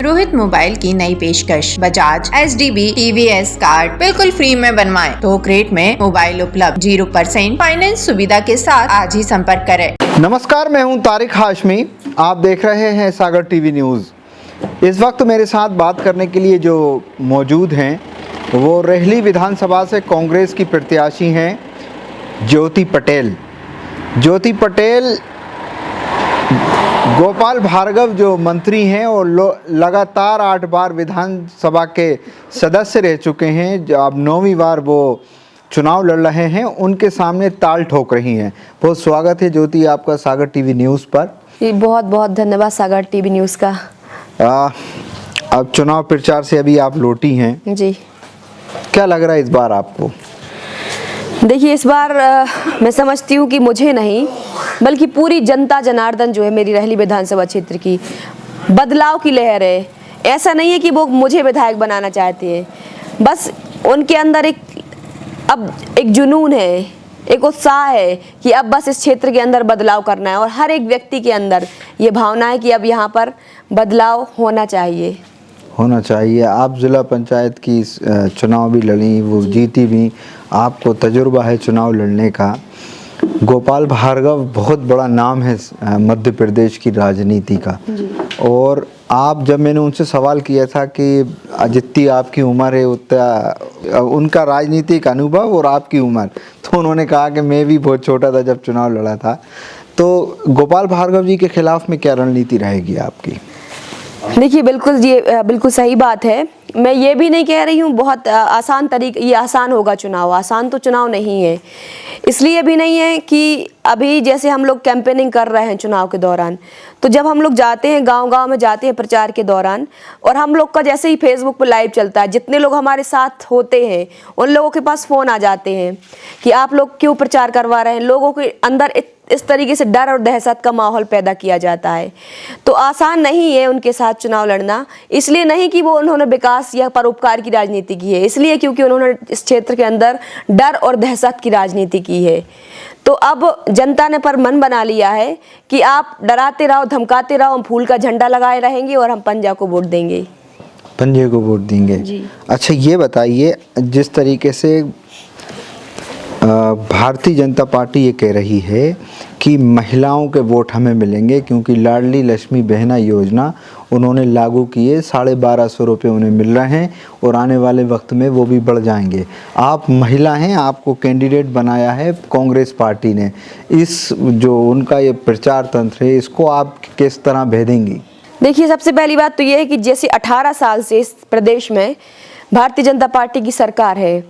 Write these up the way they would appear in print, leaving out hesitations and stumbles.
Rohit mobile की नई पेशकश। बजाज HDB TVS कार्ड बिल्कुल फ्री में बनवाएं। थोक रेट में मोबाइल उपलब्ध, 0% फाइनेंस सुविधा के साथ आज ही संपर्क करें। नमस्कार, मैं हूं तारिक हाशमी। आप देख रहे हैं सागर टीवी न्यूज़। इस वक्त मेरे साथ बात करने के लिए जो मौजूद हैं वो रेहली विधानसभा से कांग्रेस की प्रत्याशी हैं ज्योति पटेल। ज्योति पटेल गोपाल भार्गव जो मंत्री हैं और लगातार 8 बार विधानसभा के सदस्य रह चुके हैं, जो अब 9वीं बार वो चुनाव लड़ रहे हैं, उनके सामने ताल ठोक रही हैं। बहुत स्वागत है ज्योति आपका सागर टीवी न्यूज़ पर। बहुत बहुत धन्यवाद सागर टीवी न्यूज़ का। अब चुनाव प्रचार से अभी आप लौटी हैं जी, क्या लग रहा है इस बार आपको? देखिए, इस बार मैं समझती हूँ कि मुझे नहीं बल्कि पूरी जनता जनार्दन जो है मेरी रेहली विधानसभा क्षेत्र की, बदलाव की लहर है। ऐसा नहीं है कि वो मुझे विधायक बनाना चाहते हैं, बस उनके अंदर एक जुनून है, एक उत्साह है कि अब बस इस क्षेत्र के अंदर बदलाव करना है और हर एक व्यक्ति के अंदर ये भावना है कि अब यहाँ पर बदलाव होना चाहिए। आप जिला पंचायत की चुनाव भी लड़ी, वो जीती भी, आपको तजुर्बा है चुनाव लड़ने का। गोपाल भार्गव बहुत बड़ा नाम है मध्य प्रदेश की राजनीति का, और आप जब मैंने उनसे सवाल किया था कि जितनी आपकी उम्र है उतना उनका राजनीतिक अनुभव और आपकी उम्र, तो उन्होंने कहा कि मैं भी बहुत छोटा था जब चुनाव लड़ा था। तो गोपाल भार्गव जी के खिलाफ में क्या रणनीति रहेगी आपकी? देखिए, बिल्कुल सही बात है। मैं ये भी नहीं कह रही हूँ बहुत आसान तरीके, ये आसान होगा चुनाव। आसान तो चुनाव नहीं है, इसलिए भी नहीं है कि अभी जैसे हम लोग कैंपेनिंग कर रहे हैं चुनाव के दौरान, तो जब हम लोग जाते हैं गांव-गांव में जाते हैं प्रचार के दौरान, और हम लोग का जैसे ही फेसबुक पर लाइव चलता है, जितने लोग हमारे साथ होते हैं उन लोगों के पास फ़ोन आ जाते हैं कि आप लोग क्यों प्रचार करवा रहे हैं। लोगों के अंदर इस तरीके से डर और दहशत का माहौल पैदा किया जाता है। तो आसान नहीं है उनके साथ चुनाव लड़ना, इसलिए नहीं कि वो उन्होंने विकास या परोपकार की राजनीति की है, इसलिए क्योंकि उन्होंने इस क्षेत्र के अंदर डर और दहशत की राजनीति की है। तो अब जनता ने पर मन बना लिया है कि आप डराते रहो, धमकाते रहो, हम फूल का झंडा लगाए रहेंगे और हम पंजा को वोट देंगे। पंजे को वोट देंगे जी। अच्छा, ये बताइए, जिस तरीके से भारतीय जनता पार्टी ये कह रही है कि महिलाओं के वोट हमें मिलेंगे क्योंकि लाडली लक्ष्मी बहना योजना उन्होंने लागू की है, 1250 रुपये उन्हें मिल रहे हैं और आने वाले वक्त में वो भी बढ़ जाएंगे। आप महिला हैं, आपको कैंडिडेट बनाया है कांग्रेस पार्टी ने, इस जो उनका ये प्रचार तंत्र है इसको आप किस तरह भेदेंगी? देखिए, सबसे पहली बात तो ये है कि जैसे 18 साल से इस प्रदेश में भारतीय जनता पार्टी की सरकार है,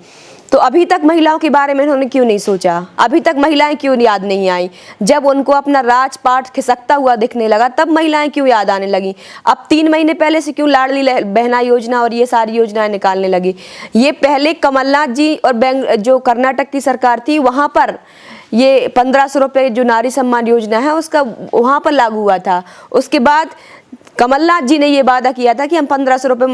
तो अभी तक महिलाओं के बारे में उन्होंने क्यों नहीं सोचा? अभी तक महिलाएं क्यों याद नहीं आई? जब उनको अपना राजपाट खिसकता हुआ दिखने लगा तब महिलाएं क्यों याद आने लगी? अब 3 महीने पहले से क्यों लाडली बहना योजना और ये सारी योजनाएं निकालने लगी? ये पहले कमलनाथ जी और जो कर्नाटक की सरकार थी वहाँ पर ये 1500 रुपये जो नारी सम्मान योजना है उसका वहाँ पर लागू हुआ था। उसके बाद कमलनाथ जी ने ये वादा किया था कि हम 1500 रुपये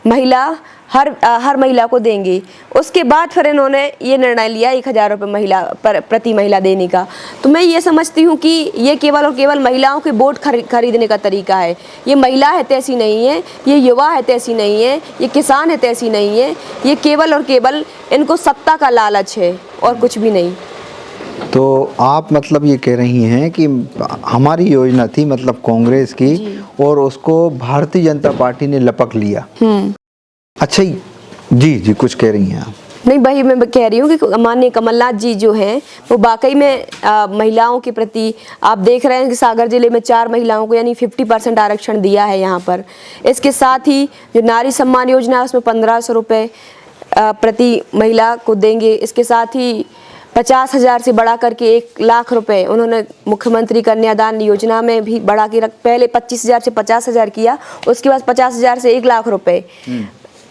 महिला हर महिला को देंगे। उसके बाद फिर इन्होंने ये निर्णय लिया 1000 रुपये प्रति महिला देने का। तो मैं ये समझती हूँ कि ये केवल और केवल महिलाओं के वोट खरीदने का तरीका है। ये महिला है तैसी नहीं है, ये युवा है तैसी नहीं है, ये किसान है तैसी नहीं है, ये केवल और केवल इनको सत्ता का लालच है और कुछ भी नहीं। तो आप मतलब ये कह रही हैं कि हमारी योजना थी मतलब कांग्रेस की, और उसको भारतीय जनता पार्टी ने लपक लिया। अच्छा, जी कुछ कह रही हैं आप? नहीं, वही मैं कह रही हूँ कि माननीय कमलनाथ जी जो हैं वो वाकई में महिलाओं के प्रति, आप देख रहे हैं कि सागर जिले में 4 महिलाओं को यानी 50% आरक्षण दिया है यहाँ पर। इसके साथ ही जो नारी सम्मान योजना है उसमें 1500 रुपये प्रति महिला को देंगे। इसके साथ ही 50,000 से बढ़ा करके 1 लाख रुपए उन्होंने मुख्यमंत्री कन्यादान योजना में भी बढ़ा के पहले 25,000 से 50,000 किया, उसके बाद 50,000 से 1 लाख रुपए।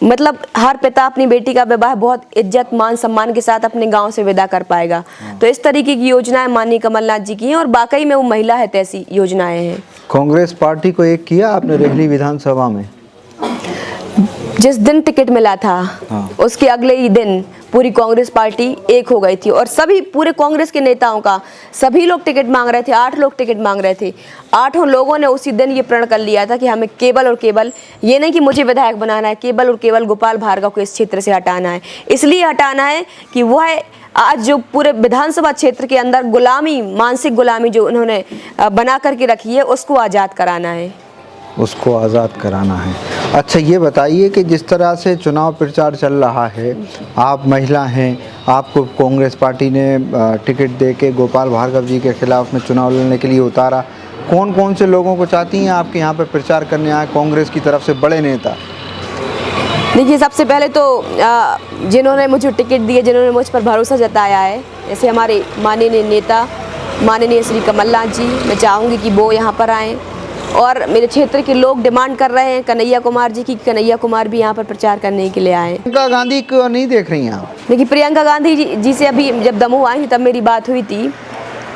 मतलब हर पिता अपनी बेटी का विवाह बहुत इज्जत मान सम्मान के साथ अपने गांव से विदा कर पाएगा। तो इस तरीके की योजनाएं माननीय कमलनाथ जी की हैं और वाकई में वो महिला है तैसी योजनाएं हैं। कांग्रेस पार्टी को एक किया आपने रेहली विधानसभा में? जिस दिन टिकट मिला था हाँ। उसके अगले ही दिन पूरी कांग्रेस पार्टी एक हो गई थी और सभी पूरे कांग्रेस के नेताओं का सभी लोग टिकट मांग रहे थे। 8 लोग टिकट मांग रहे थे। 8 लोगों ने उसी दिन ये प्रण कर लिया था कि हमें केवल और केवल, ये नहीं कि मुझे विधायक बनाना है, केवल और केवल गोपाल भार्गव को इस क्षेत्र से हटाना है। इसलिए हटाना है कि वह आज जो पूरे विधानसभा क्षेत्र के अंदर गुलामी, मानसिक गुलामी जो उन्होंने बना करके रखी है, उसको आज़ाद कराना है। उसको आज़ाद कराना है। अच्छा ये बताइए कि जिस तरह से चुनाव प्रचार चल रहा है, आप महिला हैं, आपको कांग्रेस पार्टी ने टिकट दे के गोपाल भार्गव जी के खिलाफ में चुनाव लड़ने के लिए उतारा। कौन कौन से लोगों को चाहती हैं आपके यहाँ पे प्रचार करने आए कांग्रेस की तरफ से बड़े नेता? देखिए, सबसे पहले तो जिन्होंने मुझे टिकट दिए, जिन्होंने मुझ पर भरोसा जताया है, जैसे हमारे माननीय नेता माननीय श्री कमलनाथ जी, मैं चाहूँगी कि वो यहाँ पर आएँ। और मेरे क्षेत्र के लोग डिमांड कर रहे हैं कन्हैया कुमार जी की, कन्हैया कुमार भी यहाँ पर प्रचार करने के लिए आए। प्रियंका गांधी को नहीं देख रही हैं आप? देखिए, प्रियंका गांधी जी से अभी जब दमोह आई थी तब मेरी बात हुई थी,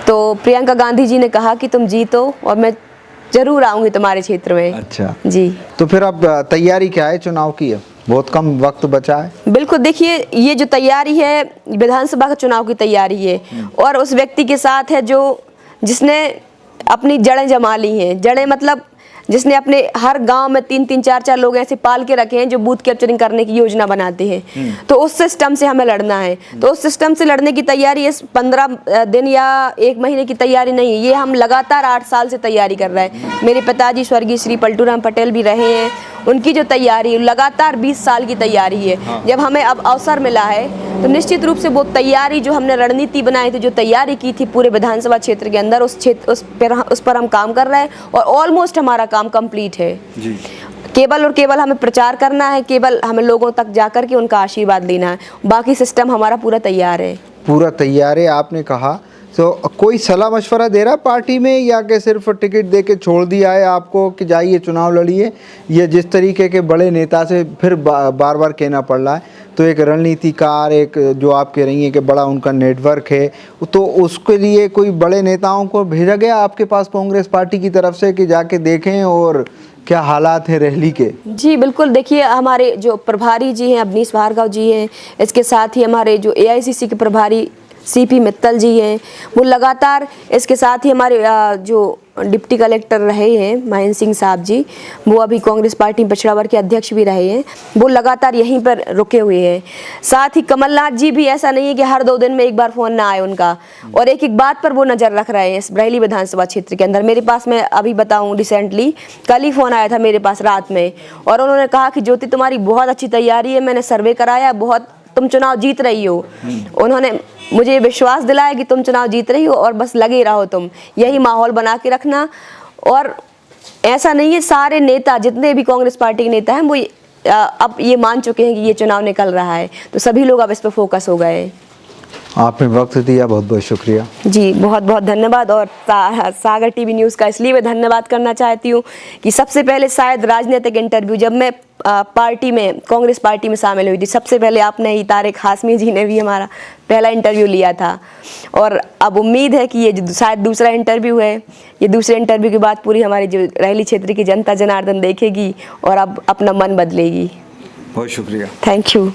तो प्रियंका गांधी जी ने कहा कि तुम जीतो और मैं जरूर आऊँगी तुम्हारे क्षेत्र में। अच्छा जी। तो फिर अब तैयारी क्या है चुनाव की? अब बहुत कम वक्त बचा है। बिल्कुल, देखिए ये जो तैयारी है विधानसभा का चुनाव की तैयारी है और उस व्यक्ति के साथ है जो जिसने अपनी जड़ें जमा ली हैं। जड़ें मतलब जिसने अपने हर गांव में 3-3, 4-4 लोग ऐसे पाल के रखे हैं जो बूथ कैप्चरिंग करने की योजना बनाते हैं। तो उस सिस्टम से हमें लड़ना है। तो उस सिस्टम से लड़ने की तैयारी इस 15 दिन या 1 महीने की तैयारी नहीं है, ये हम लगातार 8 साल से तैयारी कर रहे हैं। मेरे पिताजी स्वर्गीय श्री पलटूराम पटेल भी रहे हैं, उनकी जो तैयारी है लगातार 20 साल की तैयारी है। जब हमें अब अवसर मिला है तो निश्चित रूप से वो तैयारी जो हमने रणनीति बनाई थी, जो तैयारी की थी पूरे विधानसभा क्षेत्र के अंदर, उस पर हम काम कर रहे हैं और ऑलमोस्ट हमारा काम कंप्लीट है जी। केवल और केवल हमें प्रचार करना है, केवल हमें लोगों तक जाकर के उनका आशीर्वाद लेना है। बाकी सिस्टम हमारा पूरा तैयार है। पूरा तैयार है आपने कहा। तो कोई सलाह मशवरा दे रहा पार्टी में या कि सिर्फ टिकट दे के छोड़ दिया है आपको कि जाइए चुनाव लड़िए? ये जिस तरीके के बड़े नेता से फिर बार बार कहना पड़ रहा है, तो एक रणनीतिकार, एक जो आप कह रही हैं कि बड़ा उनका नेटवर्क है, तो उसके लिए कोई बड़े नेताओं को भेजा गया आपके पास कांग्रेस पार्टी की तरफ से कि जाके देखें और क्या हालात हैं रैली के? जी बिल्कुल, देखिए हमारे जो प्रभारी जी हैं अवनीश भार्गव जी हैं, इसके साथ ही हमारे जो AICC के प्रभारी CP मित्तल जी हैं, वो लगातार, इसके साथ ही हमारे जो डिप्टी कलेक्टर रहे हैं महेंद्र सिंह साहब जी, वो अभी कांग्रेस पार्टी पिछड़ा वर्ग के अध्यक्ष भी रहे हैं, वो लगातार यहीं पर रुके हुए हैं। साथ ही कमलनाथ जी भी, ऐसा नहीं है कि हर 2 दिन में एक बार फ़ोन ना आए उनका, और एक एक बात पर वो नज़र रख रहे हैं इस बरेली विधानसभा क्षेत्र के अंदर। मेरे पास, मैं अभी बताऊँ, रिसेंटली कल ही फ़ोन आया था मेरे पास रात में, और उन्होंने कहा कि ज्योति तुम्हारी बहुत अच्छी तैयारी है, मैंने सर्वे कराया, बहुत तुम चुनाव जीत रही हो। उन्होंने मुझे विश्वास दिलाया कि तुम चुनाव जीत रही हो और बस लगे रहो, तुम यही माहौल बना के रखना। और ऐसा नहीं है, सारे नेता जितने भी कांग्रेस पार्टी के नेता हैं वो अब ये मान चुके हैं कि ये चुनाव निकल रहा है, तो सभी लोग अब इस पर फोकस हो गए। आपने वक्त दिया, बहुत बहुत शुक्रिया। जी बहुत बहुत धन्यवाद। और सागर TV न्यूज़ का इसलिए मैं धन्यवाद करना चाहती हूँ कि सबसे पहले शायद राजनीतिक इंटरव्यू जब मैं पार्टी में, कांग्रेस पार्टी में शामिल हुई थी, सबसे पहले आपने ही, तारिक हाशमी जी ने भी हमारा पहला इंटरव्यू लिया था। और अब उम्मीद है कि ये शायद दूसरा इंटरव्यू है। ये दूसरे इंटरव्यू के बाद पूरी हमारी जो रैली क्षेत्र की जनता जनार्दन देखेगी और अब अपना मन बदलेगी। बहुत शुक्रिया, थैंक यू।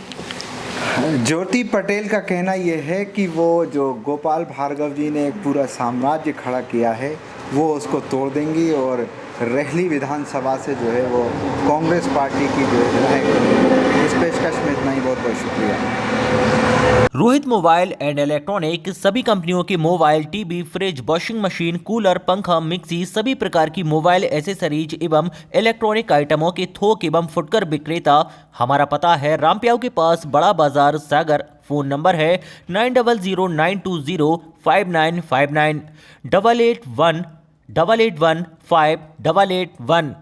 ज्योति पटेल का कहना यह है कि वो जो गोपाल भार्गव जी ने एक पूरा साम्राज्य खड़ा किया है, वो उसको तोड़ देंगी और रैली विधानसभा से जो है वो कांग्रेस पार्टी की जो है विधायक। इस पेशकश में इतना ही, बहुत बहुत शुक्रिया। रोहित मोबाइल एंड इलेक्ट्रॉनिक सभी कंपनियों के mobile, TV, fridge, washing machine, cooler, पंखा, मिक्सी, सभी प्रकार की मोबाइल एसेसरीज एवं इलेक्ट्रॉनिक आइटमों के थोक एवं फुटकर विक्रेता। हमारा पता है रामप्याऊ के पास, बड़ा बाजार, सागर। फोन नंबर है 9009205959 881 881 5881।